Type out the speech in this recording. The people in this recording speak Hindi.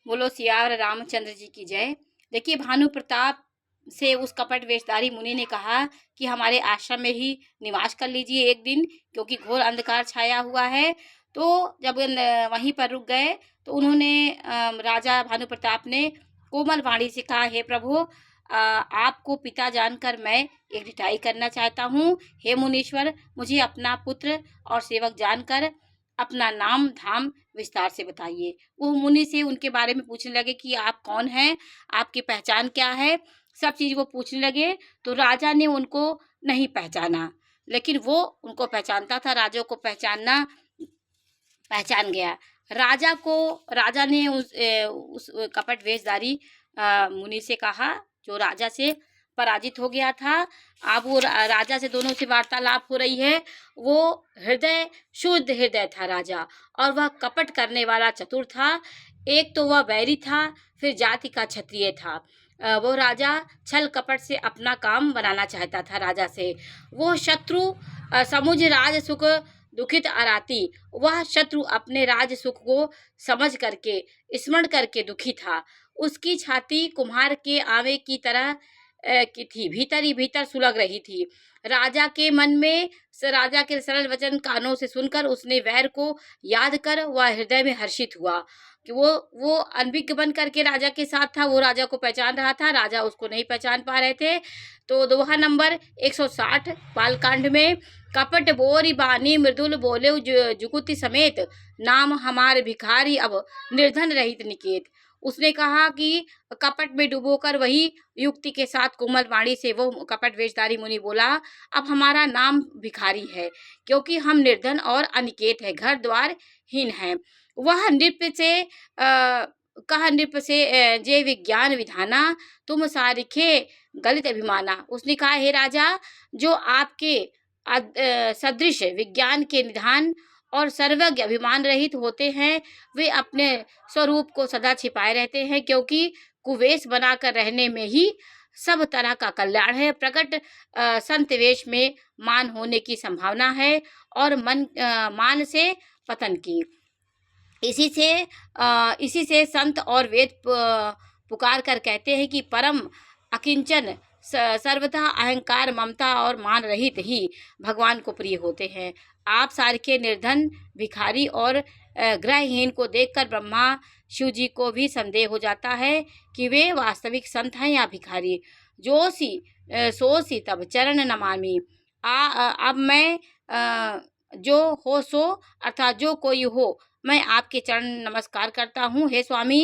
बोलो सियावर रामचंद्र जी की जय। देखिए, भानु प्रताप से उस कपट वेशधारी मुनि ने कहा कि हमारे आश्रम में ही निवास कर लीजिए एक दिन, क्योंकि घोर अंधकार छाया हुआ है। तो जब वहीं पर रुक गए तो उन्होंने राजा भानु प्रताप ने कोमल वाणी से कहा, हे प्रभु, आपको पिता जानकर मैं एक ढिठाई करना चाहता हूँ। हे मुनीश्वर, मुझे अपना पुत्र और सेवक जानकर अपना नाम धाम विस्तार से बताइए। वो मुनि से उनके बारे में पूछने लगे कि आप कौन हैं, आपकी पहचान क्या है, सब चीज़ वो पूछने लगे। तो राजा ने उनको नहीं पहचाना, लेकिन वो उनको पहचानता था। राजा को पहचान गया। राजा ने उस कपट वेशधारी मुनि से कहा, जो राजा से पराजित हो गया था। अब वो राजा से दोनों से वार्तालाप हो रही है। वो शुद्ध हृदय था राजा, और वह कपट करने वाला चतुर था। एक तो वह बैरी था, फिर जाति का क्षत्रिय था। वो राजा छल कपट से अपना काम बनाना चाहता था। राजा से वो शत्रु समुझ राज सुख दुखित आराती। वह शत्रु अपने राज सुख को समझ करके, स्मरण करके दुखी था। उसकी छाती कुम्हार के आवे की तरह की थी, भीतर ही भीतर सुलग रही थी। राजा के मन में राजा के सरल वचन कानों से सुनकर उसने वैर को याद कर वह हृदय में हर्षित हुआ कि वो अनभिज्ञ बन करके राजा के साथ था। वो राजा को पहचान रहा था, राजा उसको नहीं पहचान पा रहे थे। तो दोहा नंबर 160 बालकांड में, कपट बोरी बानी मृदुल बोले जुगुति समेत, नाम हमार भिखारी अब निर्धन रहित निकेत। उसने कहा कि कपट में डुबोकर वही युक्ति के साथ कोमल वाणी से वो कपट वेशधारी मुनि बोला, अब हमारा नाम भिखारी है, क्योंकि हम निर्धन और अनिकेत है, घर द्वार हीन है। वह नृप से जे विज्ञान विधाना, तुम सारिखे गलित अभिमाना। उसने कहा, हे राजा, जो आपके सदृश विज्ञान के निधान और सर्वज्ञ अभिमान रहित होते हैं, वे अपने स्वरूप को सदा छिपाए रहते हैं, क्योंकि कुवेश बनाकर रहने में ही सब तरह का कल्याण है। प्रकट संत वेश में मान होने की संभावना है, और मान से पतन की। इसी से संत और वेद पुकार कर कहते हैं कि परम अकिंचन सर्वथा अहंकार ममता और मान रहित ही भगवान को प्रिय होते हैं। आप सारखे निर्धन भिखारी और ग्रहहीन को देखकर ब्रह्मा शिव जी को भी संदेह हो जाता है कि वे वास्तविक संत हैं या भिखारी। सोसी तब चरण नमामि। अब मैं जो हो सो, अर्थात जो कोई हो, मैं आपके चरण नमस्कार करता हूँ। हे स्वामी।